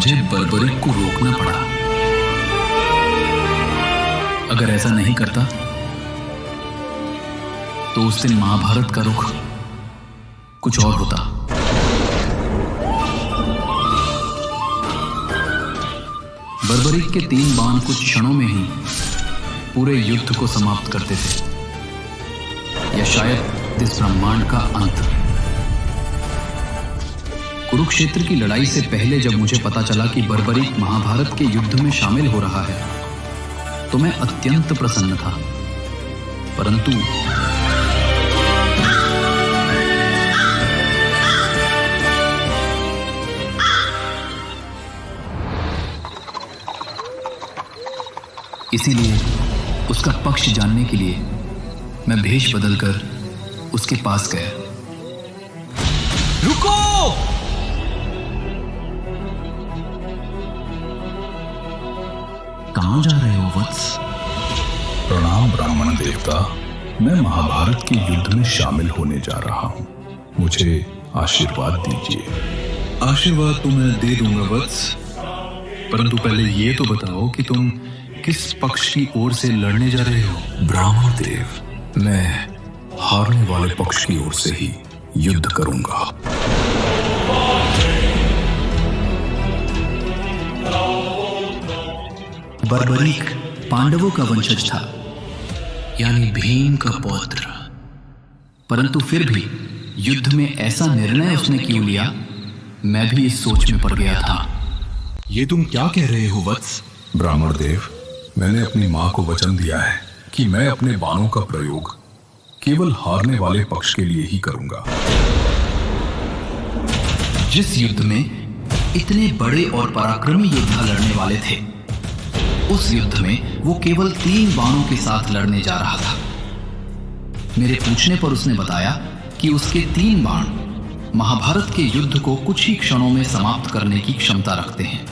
मुझे बर्बरीक को रोकना पड़ा। अगर ऐसा नहीं करता तो उस दिन महाभारत का रुख कुछ और होता। बर्बरीक के 3 बाण कुछ क्षणों में ही पूरे युद्ध को समाप्त करते थे, या शायद इस ब्रह्मांड का अंत। कुरुक्षेत्र की लड़ाई से पहले जब मुझे पता चला कि बर्बरीक महाभारत के युद्ध में शामिल हो रहा है तो मैं अत्यंत प्रसन्न था, परंतु इसीलिए उसका पक्ष जानने के लिए मैं भेष बदलकर उसके पास गया। रुको! कहां जा रहे हो वत्स? प्रणाम ब्राह्मण देवता, मैं महाभारत के युद्ध में शामिल होने जा रहा हूं, मुझे आशीर्वाद दीजिए। आशीर्वाद तो मैं दे दूंगा वत्स, परंतु पहले ये तो बताओ कि तुम किस पक्ष की ओर से लड़ने जा रहे हो? ब्राह्मण देव, मैं हारने वाले पक्ष की ओर से ही युद्ध करूंगा। बर्बरीक पांडवों का वंशज था, यानी भीम का पौत्र, परंतु फिर भी युद्ध में ऐसा निर्णय उसने क्यों लिया, मैं भी इस सोच में पड़ गया था। ये तुम क्या कह रहे हो वत्स? ब्राह्मण देव, मैंने अपनी मां को वचन दिया है कि मैं अपने बाणों का प्रयोग केवल हारने वाले पक्ष के लिए ही करूंगा। जिस युद्ध में इतने बड़े और पराक्रमी योद्धा लड़ने वाले थे, उस युद्ध में वो केवल 3 बाणों के साथ लड़ने जा रहा था। मेरे पूछने पर उसने बताया कि उसके 3 बाण महाभारत के युद्ध को कुछ ही क्षणों में समाप्त करने की क्षमता रखते हैं,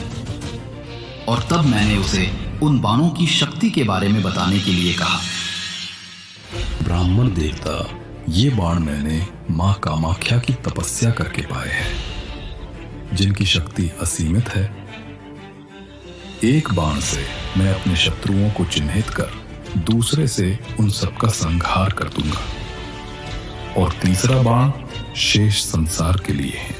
और तब मैंने उसे उन बाणों की शक्ति के बारे में बताने के लिए कहा। ब्राह्मण देवता, ये बाण मैंने मां कामाख्या की तपस्या करके पाए हैं, जिनकी शक्ति असीमित है। एक बाण से मैं अपने शत्रुओं को चिन्हित कर दूसरे से उन सबका संहार कर दूंगा, और तीसरा बाण शेष संसार के लिए है।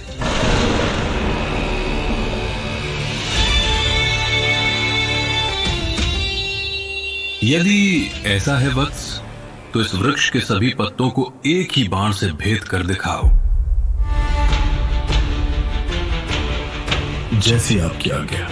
यदि ऐसा है वत्स, तो इस वृक्ष के सभी पत्तों को एक ही बाण से भेद कर दिखाओ। जैसी आपकी आज्ञा।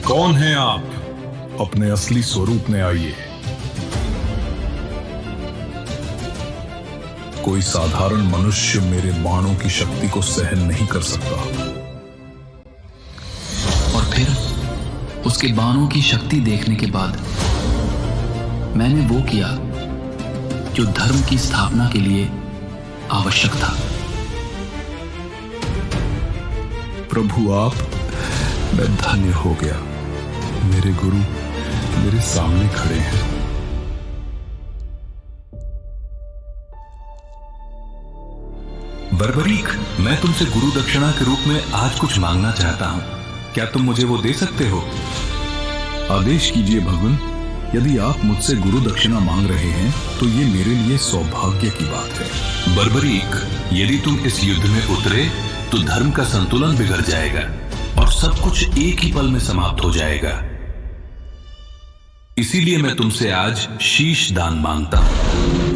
कौन हैं आप? अपने असली स्वरूप में आइए। कोई साधारण मनुष्य मेरे बाणों की शक्ति को सहन नहीं कर सकता। और फिर उसके बाणों की शक्ति देखने के बाद मैंने वो किया जो धर्म की स्थापना के लिए आवश्यक था। प्रभु, आप, मैं धन्य हो गया। मेरे गुरु मेरे सामने खड़े हैं। बर्बरीक, मैं तुमसे गुरु दक्षिणा के रूप में आज कुछ मांगना चाहता हूं। क्या तुम मुझे वो दे सकते हो? आदेश कीजिए भगवान। यदि आप मुझसे गुरु दक्षिणा मांग रहे हैं तो ये मेरे लिए सौभाग्य की बात है। बर्बरीक, यदि तुम इस युद्ध में उतरे तो धर्म का संतुलन बिगड़ जाएगा और सब कुछ एक ही पल में समाप्त हो जाएगा। इसीलिए मैं तुमसे आज शीश दान मांगता हूं।